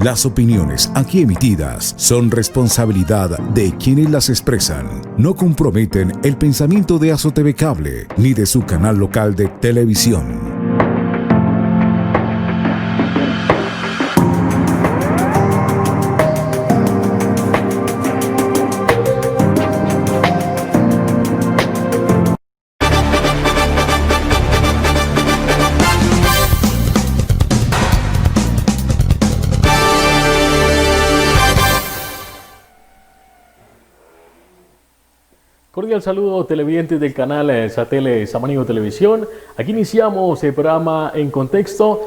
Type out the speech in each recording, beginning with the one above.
Las opiniones aquí emitidas son responsabilidad de quienes las expresan. No comprometen el pensamiento de AzoTV Cable ni de su canal local de televisión. Cordial saludo televidentes del canal Satélite Samaniego Televisión. Aquí iniciamos el programa en contexto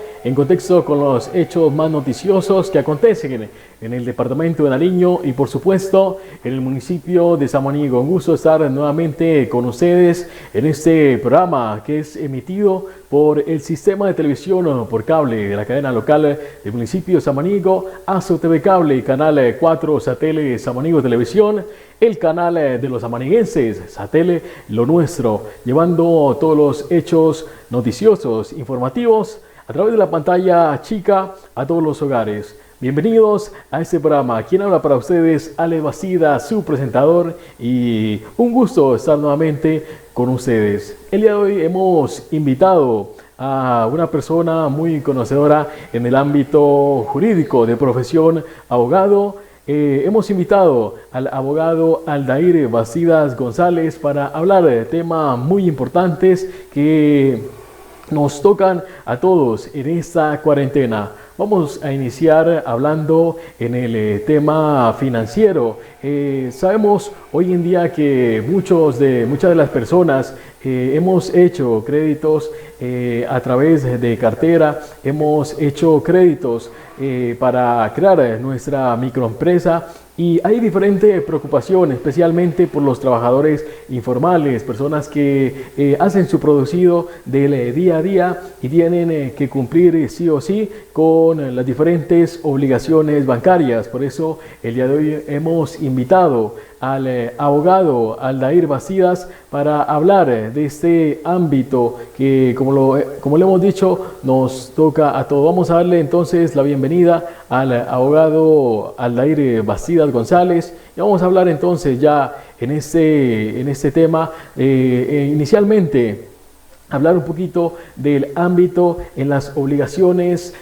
con los hechos más noticiosos que acontecen en el departamento de Nariño y por supuesto en el municipio de Samaniego. Un gusto estar nuevamente con ustedes en este programa que es emitido por el sistema de televisión por cable de la cadena local del municipio de Samaniego, AzoTV Cable y Canal 4 Satélite Samaniego Televisión, el canal de los samaniguenses, Satélite Lo Nuestro, llevando todos los hechos noticiosos, informativos, a través de la pantalla chica a todos los hogares. Bienvenidos a este programa. Quien habla para ustedes, Ale Bastida, su presentador, y un gusto estar nuevamente con ustedes. El día de hoy hemos invitado a una persona muy conocedora en el ámbito jurídico de profesión, abogado. Hemos invitado al abogado Aldair Bastidas González para hablar de temas muy importantes que nos tocan a todos en esta cuarentena. Vamos a iniciar hablando en el tema financiero. Sabemos hoy en día que muchas de las personas hemos hecho créditos a través de cartera, hemos hecho créditos para crear nuestra microempresa. Y hay diferentes preocupaciones, especialmente por los trabajadores informales, personas que hacen su producido del día a día y tienen que cumplir sí o sí con las diferentes obligaciones bancarias. Por eso el día de hoy hemos invitado al abogado Aldair Bastidas para hablar de este ámbito que, como le hemos dicho, nos toca a todos. Vamos a darle entonces la bienvenida al abogado Aldair Bastidas González y vamos a hablar entonces ya en este tema. Inicialmente, hablar un poquito del ámbito en las obligaciones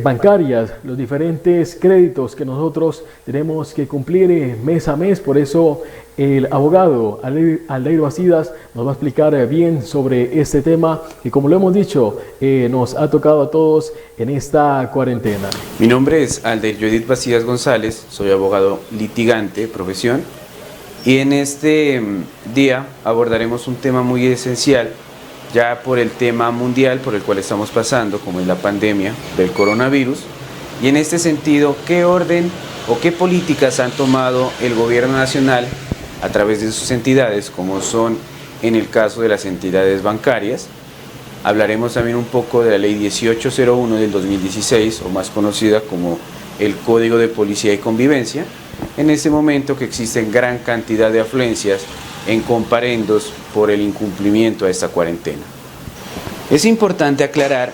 bancarias, los diferentes créditos que nosotros tenemos que cumplir mes a mes. Por eso el abogado Aldair Bastidas nos va a explicar bien sobre este tema que, como lo hemos dicho, nos ha tocado a todos en esta cuarentena. Mi nombre es Aldair Bastidas González, soy abogado litigante de profesión y en este día abordaremos un tema muy esencial ya por el tema mundial por el cual estamos pasando, como es la pandemia del coronavirus, y en este sentido, ¿qué orden o qué políticas han tomado el gobierno nacional a través de sus entidades, como son en el caso de las entidades bancarias? Hablaremos también un poco de la ley 1801 del 2016, o más conocida como el Código de Policía y Convivencia, en este momento que existen gran cantidad de afluencias en comparendos por el incumplimiento a esta cuarentena. Es importante aclarar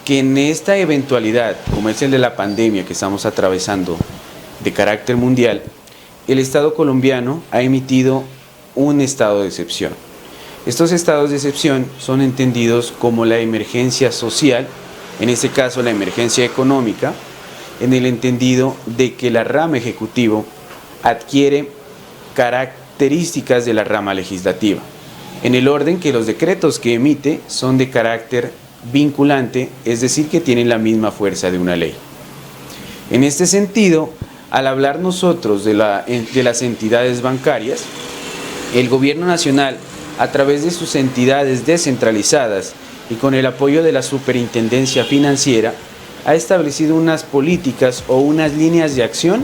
que en esta eventualidad, como es el de la pandemia que estamos atravesando de carácter mundial, el Estado colombiano ha emitido un estado de excepción. Estos estados de excepción son entendidos como la emergencia social, en este caso la emergencia económica, en el entendido de que la rama ejecutivo adquiere características de la rama legislativa, en el orden que los decretos que emite son de carácter vinculante, es decir, que tienen la misma fuerza de una ley. En este sentido, al hablar nosotros de las entidades bancarias, el gobierno nacional, a través de sus entidades descentralizadas y con el apoyo de la Superintendencia Financiera, ha establecido unas políticas o unas líneas de acción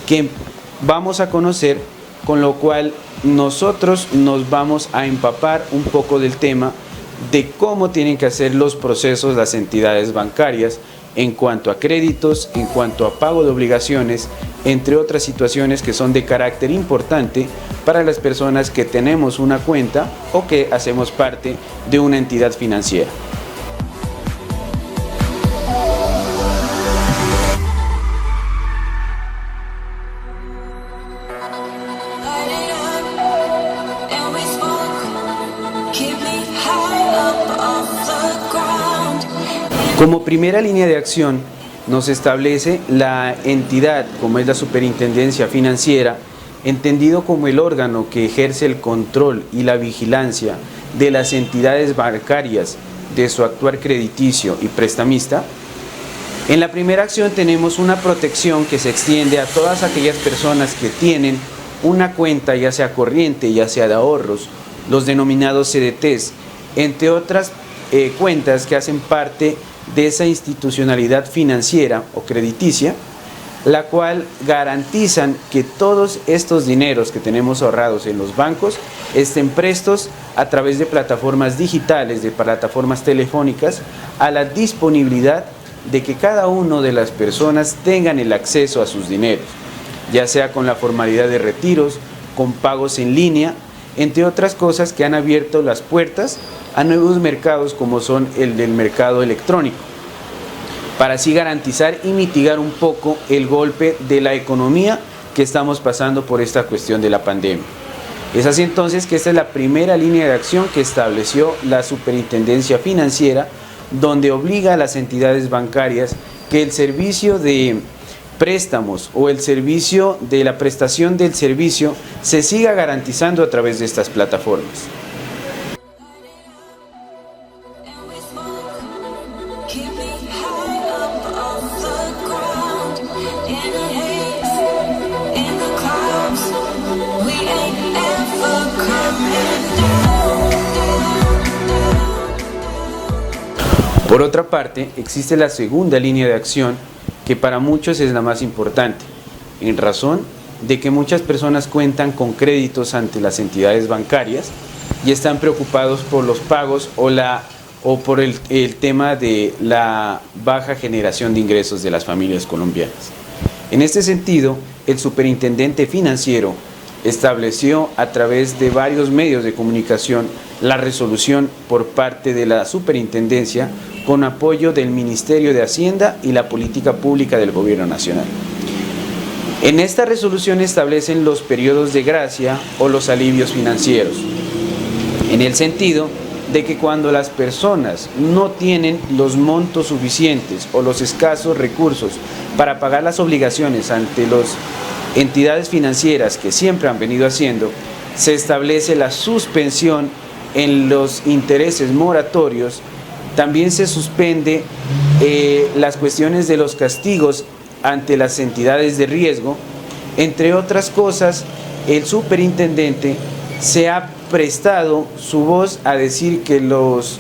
que vamos a conocer, con lo cual nosotros nos vamos a empapar un poco del tema de cómo tienen que hacer los procesos las entidades bancarias en cuanto a créditos, en cuanto a pago de obligaciones, entre otras situaciones que son de carácter importante para las personas que tenemos una cuenta o que hacemos parte de una entidad financiera. Como primera línea de acción, nos establece la entidad, como es la Superintendencia Financiera, entendido como el órgano que ejerce el control y la vigilancia de las entidades bancarias de su actuar crediticio y prestamista. En la primera acción tenemos una protección que se extiende a todas aquellas personas que tienen una cuenta, ya sea corriente, ya sea de ahorros, los denominados CDTs, entre otras cuentas que hacen parte de esa institucionalidad financiera o crediticia, la cual garantizan que todos estos dineros que tenemos ahorrados en los bancos estén prestos a través de plataformas digitales, de plataformas telefónicas, a la disponibilidad de que cada una de las personas tengan el acceso a sus dineros, ya sea con la formalidad de retiros, con pagos en línea, entre otras cosas que han abierto las puertas a nuevos mercados como son el del mercado electrónico, para así garantizar y mitigar un poco el golpe de la economía que estamos pasando por esta cuestión de la pandemia. Es así entonces que esta es la primera línea de acción que estableció la Superintendencia Financiera, donde obliga a las entidades bancarias que el servicio de préstamos o el servicio de la prestación del servicio se siga garantizando a través de estas plataformas. Por otra parte, existe la segunda línea de acción que para muchos es la más importante, en razón de que muchas personas cuentan con créditos ante las entidades bancarias y están preocupados por los pagos o por el tema de la baja generación de ingresos de las familias colombianas. En este sentido, el superintendente financiero estableció a través de varios medios de comunicación la resolución por parte de la superintendencia con apoyo del Ministerio de Hacienda y la Política Pública del Gobierno Nacional. En esta resolución establecen los periodos de gracia o los alivios financieros, en el sentido de que cuando las personas no tienen los montos suficientes o los escasos recursos para pagar las obligaciones ante las entidades financieras que siempre han venido haciendo, se establece la suspensión en los intereses moratorios. También se suspende las cuestiones de los castigos ante las entidades de riesgo. Entre otras cosas, el superintendente se ha prestado su voz a decir que los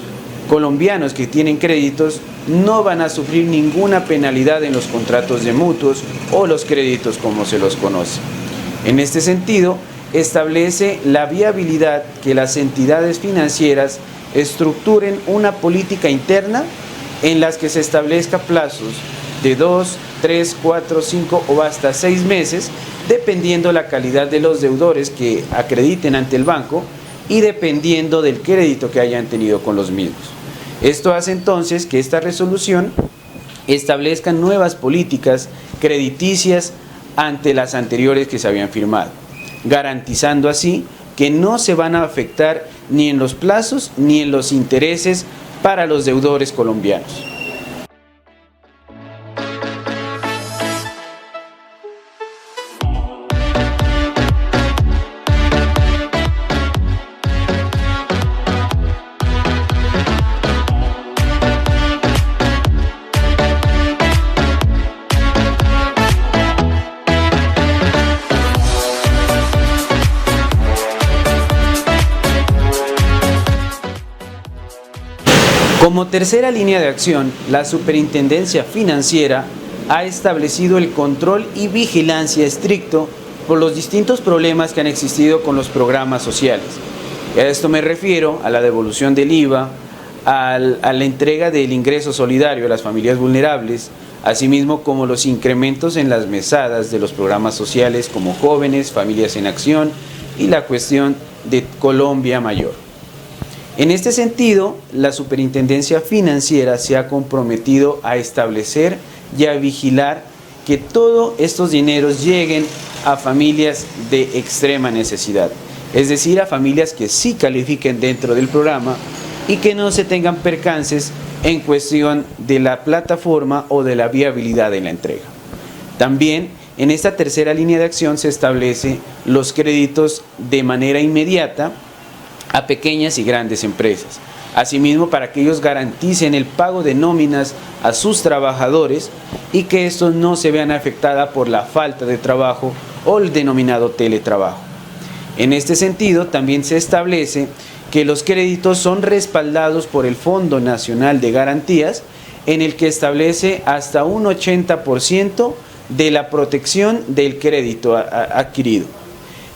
colombianos que tienen créditos no van a sufrir ninguna penalidad en los contratos de mutuos o los créditos como se los conoce. En este sentido, establece la viabilidad que las entidades financieras estructuren una política interna en las que se establezca plazos de 2, 3, 4, 5 o hasta 6 meses, dependiendo la calidad de los deudores que acrediten ante el banco y dependiendo del crédito que hayan tenido con los mismos. Esto hace entonces que esta resolución establezca nuevas políticas crediticias ante las anteriores que se habían firmado, garantizando así que no se van a afectar ni en los plazos ni en los intereses para los deudores colombianos. Como tercera línea de acción, la Superintendencia Financiera ha establecido el control y vigilancia estricto por los distintos problemas que han existido con los programas sociales. A esto me refiero a la devolución del IVA, a la entrega del ingreso solidario a las familias vulnerables, asimismo como los incrementos en las mesadas de los programas sociales como Jóvenes, Familias en Acción y la cuestión de Colombia Mayor. En este sentido, la Superintendencia Financiera se ha comprometido a establecer y a vigilar que todos estos dineros lleguen a familias de extrema necesidad, es decir, a familias que sí califiquen dentro del programa y que no se tengan percances en cuestión de la plataforma o de la viabilidad de la entrega. También en esta tercera línea de acción se establece los créditos de manera inmediata a pequeñas y grandes empresas. Asimismo, para que ellos garanticen el pago de nóminas a sus trabajadores y que estos no se vean afectados por la falta de trabajo o el denominado teletrabajo. En este sentido, también se establece que los créditos son respaldados por el Fondo Nacional de Garantías, en el que establece hasta un 80% de la protección del crédito adquirido.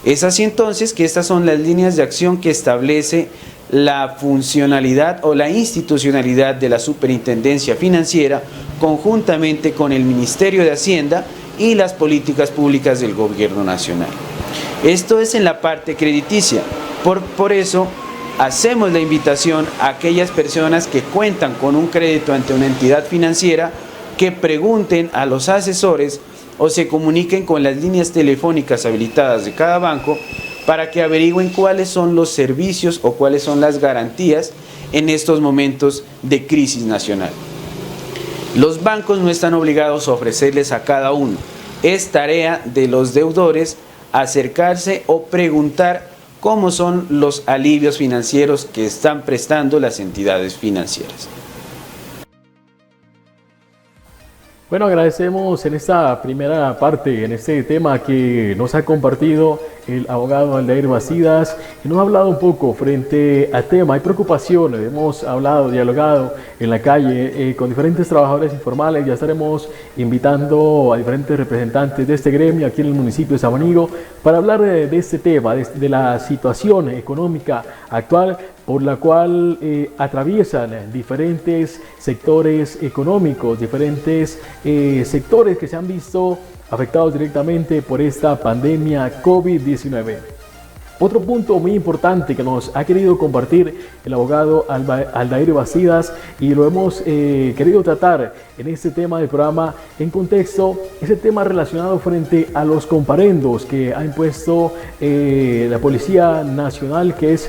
Es así entonces que estas son las líneas de acción que establece la funcionalidad o la institucionalidad de la Superintendencia Financiera conjuntamente con el Ministerio de Hacienda y las políticas públicas del Gobierno Nacional. Esto es en la parte crediticia. Por eso hacemos la invitación a aquellas personas que cuentan con un crédito ante una entidad financiera que pregunten a los asesores o se comuniquen con las líneas telefónicas habilitadas de cada banco para que averigüen cuáles son los servicios o cuáles son las garantías en estos momentos de crisis nacional. Los bancos no están obligados a ofrecerles a cada uno. Es tarea de los deudores acercarse o preguntar cómo son los alivios financieros que están prestando las entidades financieras. Bueno, agradecemos en esta primera parte, en este tema que nos ha compartido el abogado Aldair Bacidas, que nos ha hablado un poco frente al tema. Hay preocupaciones, hemos hablado, dialogado en la calle con diferentes trabajadores informales. Ya estaremos invitando a diferentes representantes de este gremio aquí en el municipio de Samanigo para hablar de este tema, de la situación económica actual por la cual atraviesan diferentes sectores económicos, diferentes sectores que se han visto afectados directamente por esta pandemia COVID-19. Otro punto muy importante que nos ha querido compartir el abogado Aldair Bacidas, y lo hemos querido tratar en este tema del programa en contexto, es el tema relacionado frente a los comparendos que ha impuesto la Policía Nacional, que es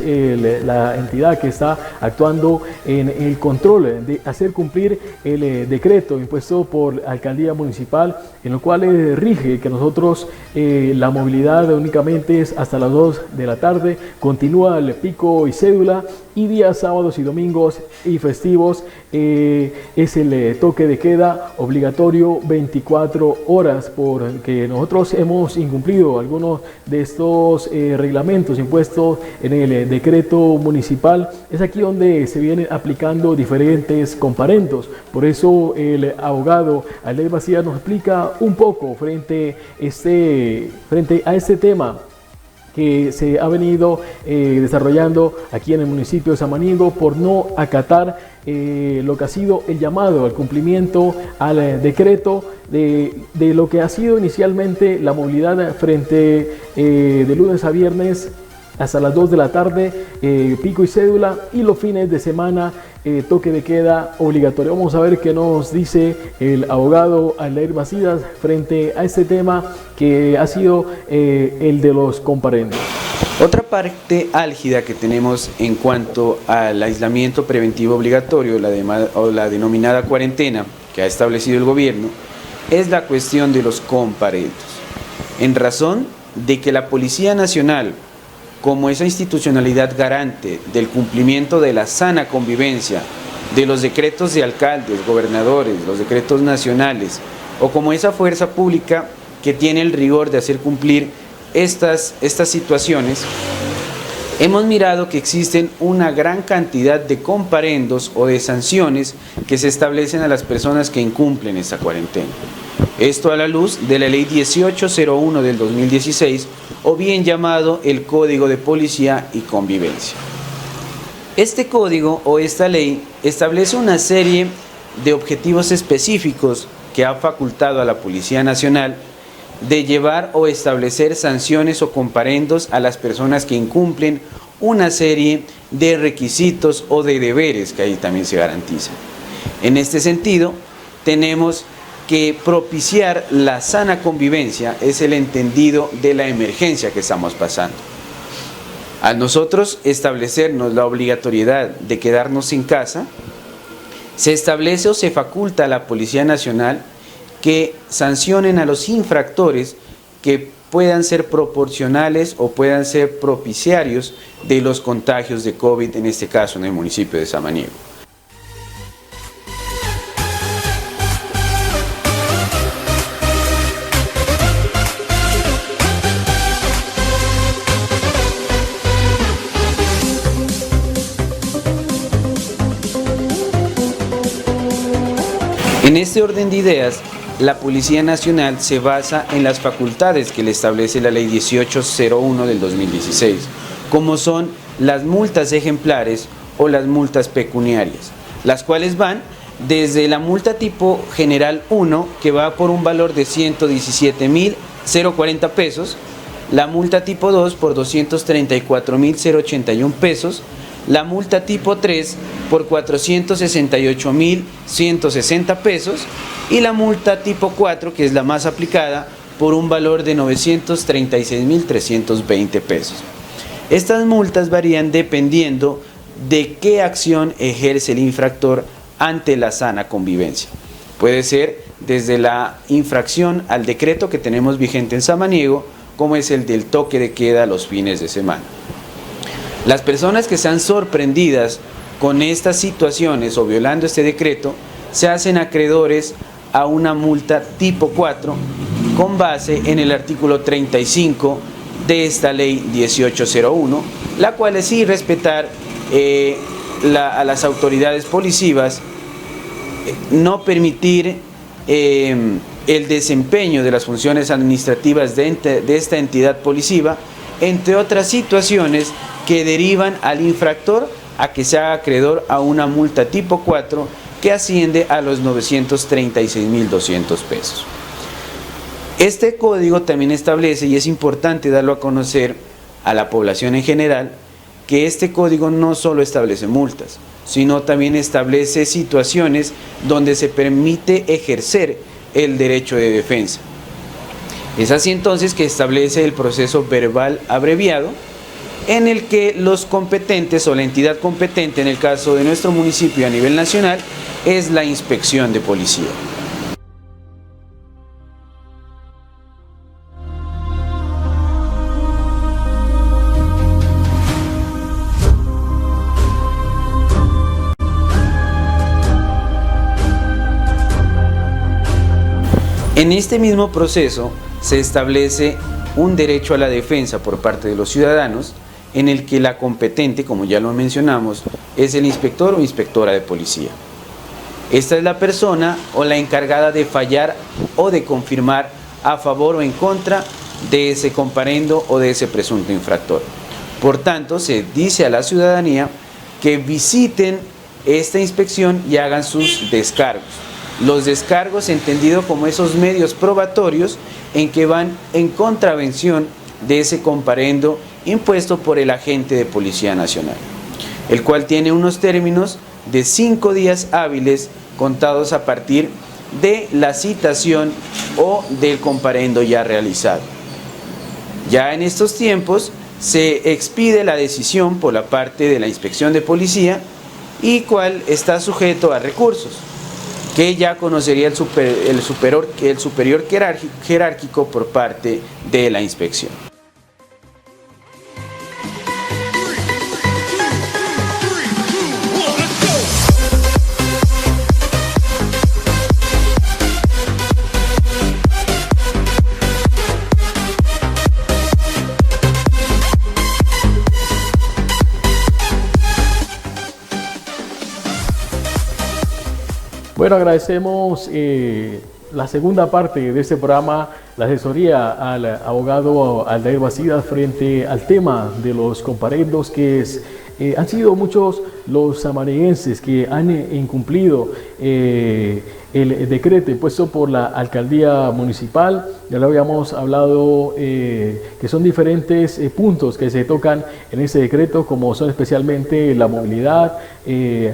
la entidad que está actuando en el control de hacer cumplir el decreto impuesto por la Alcaldía Municipal, en lo cual rige que nosotros la movilidad únicamente es hasta las 2 de la tarde, continúa el pico y cédula, y días sábados y domingos y festivos es el toque de queda obligatorio 24 horas, porque nosotros hemos incumplido algunos de estos reglamentos impuestos en el decreto municipal. Es aquí donde se vienen aplicando diferentes comparendos. Por eso el abogado Aldair Bacidas nos explica un poco frente a este tema que se ha venido desarrollando aquí en el municipio de Samanigo por no acatar lo que ha sido el llamado al cumplimiento al decreto de lo que ha sido inicialmente la movilidad frente de lunes a viernes hasta las 2 de la tarde, pico y cédula, y los fines de semana toque de queda obligatorio. Vamos a ver qué nos dice el abogado Aldair Bacidas frente a este tema que ha sido el de los comparendos. Otra parte álgida que tenemos en cuanto al aislamiento preventivo obligatorio, la denominada cuarentena que ha establecido el gobierno, es la cuestión de los comparendos. En razón de que la Policía Nacional, como esa institucionalidad garante del cumplimiento de la sana convivencia, de los decretos de alcaldes, gobernadores, los decretos nacionales, o como esa fuerza pública que tiene el rigor de hacer cumplir estas situaciones, hemos mirado que existen una gran cantidad de comparendos o de sanciones que se establecen a las personas que incumplen esta cuarentena. Esto a la luz de la Ley 1801 del 2016, o bien llamado el Código de Policía y Convivencia. Este código o esta ley establece una serie de objetivos específicos que ha facultado a la Policía Nacional de llevar o establecer sanciones o comparendos a las personas que incumplen una serie de requisitos o de deberes que ahí también se garantizan. En este sentido, tenemos que propiciar la sana convivencia es el entendido de la emergencia que estamos pasando. Al nosotros establecernos la obligatoriedad de quedarnos en casa, se establece o se faculta a la Policía Nacional que sancionen a los infractores que puedan ser proporcionales o puedan ser propiciarios de los contagios de COVID, en este caso en el municipio de Samaniego. En este orden de ideas, la Policía Nacional se basa en las facultades que le establece la Ley 1801 del 2016, como son las multas ejemplares o las multas pecuniarias, las cuales van desde la multa tipo general 1, que va por un valor de 117.040 pesos, la multa tipo 2 por 234.081 pesos, la multa tipo 3 por 468.160 pesos y la multa tipo 4, que es la más aplicada, por un valor de 936.320 pesos. Estas multas varían dependiendo de qué acción ejerce el infractor ante la sana convivencia. Puede ser desde la infracción al decreto que tenemos vigente en Samaniego, como es el del toque de queda los fines de semana. Las personas que sean sorprendidas con estas situaciones o violando este decreto se hacen acreedores a una multa tipo 4 con base en el artículo 35 de esta ley 1801, la cual es irrespetar a las autoridades policivas, no permitir el desempeño de las funciones administrativas de esta entidad policiva, entre otras situaciones que derivan al infractor a que se haga acreedor a una multa tipo 4 que asciende a los 936.200 pesos. Este código también establece, y es importante darlo a conocer a la población en general, que este código no solo establece multas, sino también establece situaciones donde se permite ejercer el derecho de defensa. Es así entonces que establece el proceso verbal abreviado, en el que los competentes o la entidad competente, en el caso de nuestro municipio a nivel nacional, es la inspección de policía. En este mismo proceso se establece un derecho a la defensa por parte de los ciudadanos, en el que la competente, como ya lo mencionamos, es el inspector o inspectora de policía. Esta es la persona o la encargada de fallar o de confirmar a favor o en contra de ese comparendo o de ese presunto infractor. Por tanto, se dice a la ciudadanía que visiten esta inspección y hagan sus descargos. Los descargos entendido como esos medios probatorios en que van en contravención de ese comparendo impuesto por el agente de Policía Nacional, el cual tiene unos términos de 5 días hábiles contados a partir de la citación o del comparendo ya realizado. Ya en estos tiempos se expide la decisión por la parte de la inspección de policía y cual está sujeto a recursos, que ya conocería el superior jerárquico por parte de la inspección. Bueno, agradecemos la segunda parte de este programa, la asesoría al abogado Aldair Bacidas frente al tema de los comparendos que han sido muchos los samaniguenses que han incumplido el decreto impuesto por la alcaldía municipal. Ya lo habíamos hablado, que son diferentes puntos que se tocan en ese decreto, como son especialmente la movilidad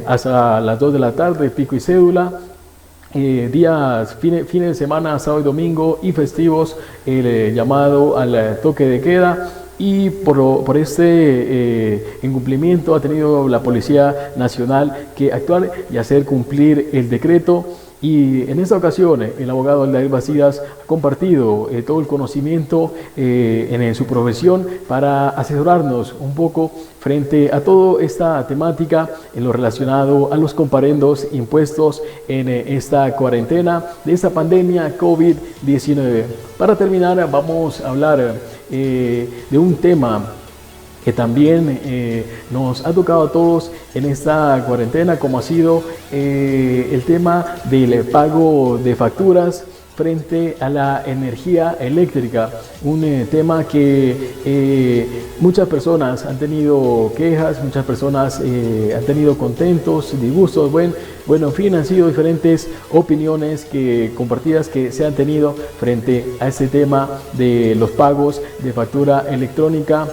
hasta las 2 de la tarde, pico y cédula, fines de semana, sábado y domingo y festivos, el llamado al toque de queda, y por este incumplimiento ha tenido la Policía Nacional que actuar y hacer cumplir el decreto. Y en esta ocasión el abogado Aldair Bacidas ha compartido todo el conocimiento en su profesión para asesorarnos un poco frente a toda esta temática en lo relacionado a los comparendos impuestos en esta cuarentena de esta pandemia COVID-19. Para terminar, vamos a hablar de un tema que también nos ha tocado a todos en esta cuarentena, como ha sido el tema del pago de facturas frente a la energía eléctrica, un tema que muchas personas han tenido quejas, muchas personas han tenido contentos, disgustos, bueno, en fin, han sido diferentes opiniones compartidas que se han tenido frente a este tema de los pagos de factura electrónica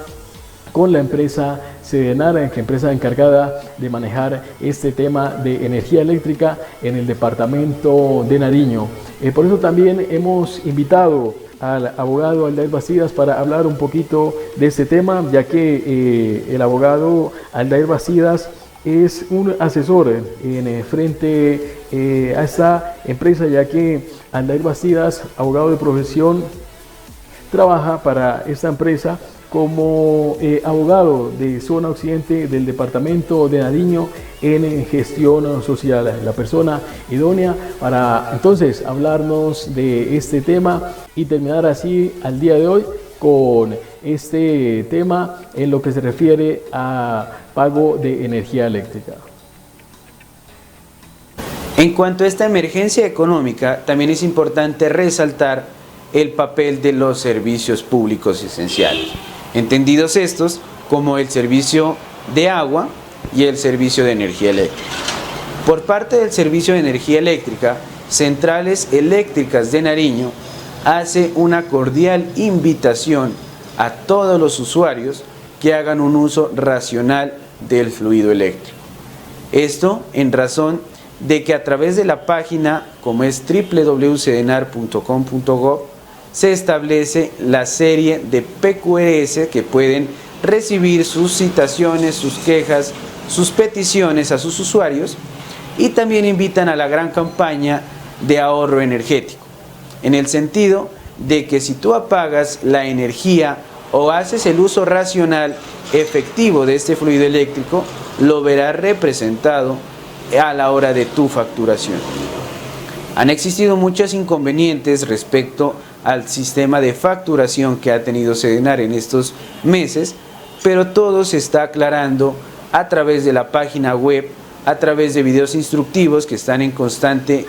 con la empresa Sedenar, que empresa encargada de manejar este tema de energía eléctrica en el departamento de Nariño. Por eso también hemos invitado al abogado Aldair Bacidas para hablar un poquito de este tema, ya que el abogado Aldair Bacidas es un asesor en frente a esta empresa, ya que Aldair Bacidas, abogado de profesión, trabaja para esta empresa como abogado de zona occidente del departamento de Nariño en gestión social, la persona idónea para entonces hablarnos de este tema y terminar así al día de hoy con este tema en lo que se refiere a pago de energía eléctrica. En cuanto a esta emergencia económica, también es importante resaltar el papel de los servicios públicos esenciales, entendidos estos como el servicio de agua y el servicio de energía eléctrica. Por parte del servicio de energía eléctrica, Centrales Eléctricas de Nariño hace una cordial invitación a todos los usuarios que hagan un uso racional del fluido eléctrico. Esto en razón de que a través de la página, como es www.sedenar.com.go, se establece la serie de PQRS que pueden recibir sus citaciones, sus quejas, sus peticiones a sus usuarios, y también invitan a la gran campaña de ahorro energético, en el sentido de que si tú apagas la energía o haces el uso racional efectivo de este fluido eléctrico, lo verás representado a la hora de tu facturación. Han existido muchos inconvenientes respecto al sistema de facturación que ha tenido Sedenar en estos meses, pero todo se está aclarando a través de la página web, a través de videos instructivos que están en constante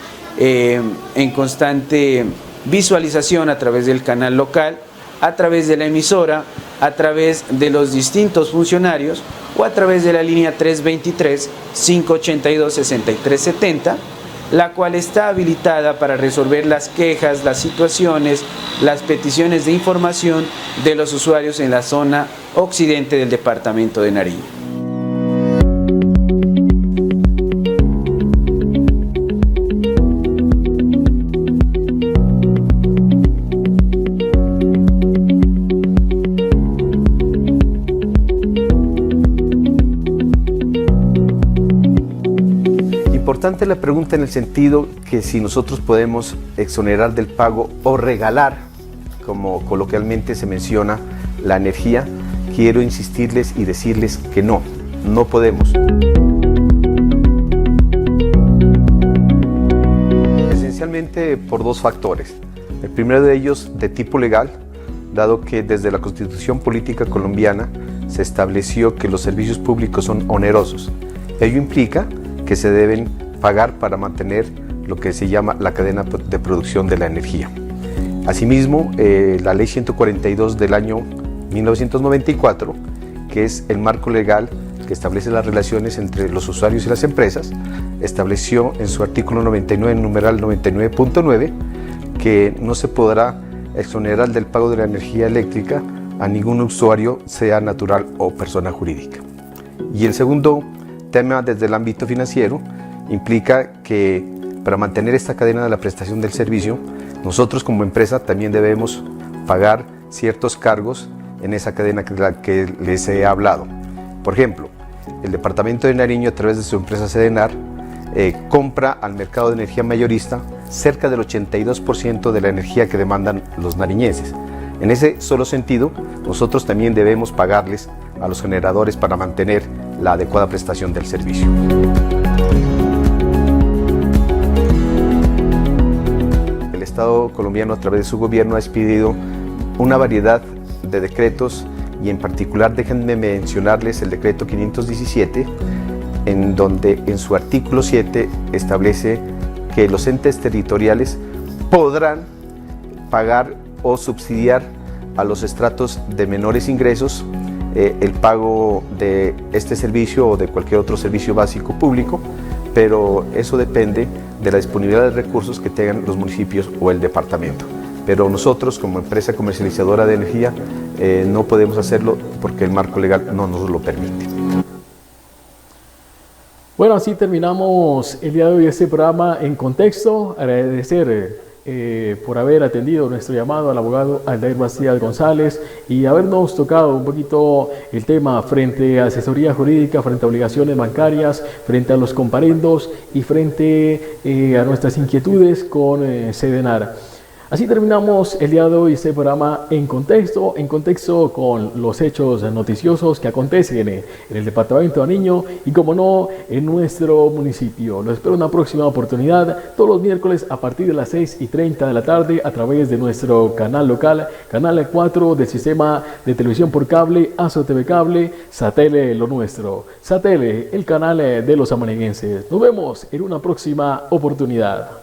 visualización a través del canal local, a través de la emisora, a través de los distintos funcionarios o a través de la línea 323-582-6370, la cual está habilitada para resolver las quejas, las situaciones, las peticiones de información de los usuarios en la zona occidente del departamento de Nariño. Importante la pregunta en el sentido que si nosotros podemos exonerar del pago o regalar, como coloquialmente se menciona, la energía. Quiero insistirles y decirles que no podemos. Esencialmente por dos factores. El primero de ellos de tipo legal, dado que desde la Constitución Política Colombiana se estableció que los servicios públicos son onerosos. Ello implica que se deben pagar para mantener lo que se llama la cadena de producción de la energía. Asimismo, la Ley 142 del año 1994, que es el marco legal que establece las relaciones entre los usuarios y las empresas, estableció en su artículo 99, numeral 99.9, que no se podrá exonerar del pago de la energía eléctrica a ningún usuario, sea natural o persona jurídica. Y el segundo tema desde el ámbito financiero implica que para mantener esta cadena de la prestación del servicio, nosotros como empresa también debemos pagar ciertos cargos en esa cadena de la que les he hablado. Por ejemplo, el departamento de Nariño, a través de su empresa Sedenar, compra al mercado de energía mayorista cerca del 82% de la energía que demandan los nariñenses. En ese solo sentido, nosotros también debemos pagarles a los generadores para mantener la adecuada prestación del servicio. El Estado colombiano, a través de su gobierno, ha expedido una variedad de decretos y en particular déjenme mencionarles el decreto 517, en donde en su artículo 7 establece que los entes territoriales podrán pagar o subsidiar a los estratos de menores ingresos el pago de este servicio o de cualquier otro servicio básico público, pero eso depende de la disponibilidad de recursos que tengan los municipios o el departamento. Pero nosotros, como empresa comercializadora de energía, no podemos hacerlo porque el marco legal no nos lo permite. Bueno, así terminamos el día de hoy este programa En Contexto. Agradecer por haber atendido nuestro llamado al abogado Aldair Bastidas González y habernos tocado un poquito el tema frente a asesoría jurídica, frente a obligaciones bancarias, frente a los comparendos y frente a nuestras inquietudes con Sedenar. Así terminamos el día de hoy este programa en contexto con los hechos noticiosos que acontecen en el departamento de Nariño y, como no, en nuestro municipio. Los espero en una próxima oportunidad, todos los miércoles a partir de las 6:30 de la tarde a través de nuestro canal local, canal 4 del sistema de televisión por cable, AzoTV Cable, Satele Lo Nuestro, Satele, el canal de los amaneguenses. Nos vemos en una próxima oportunidad.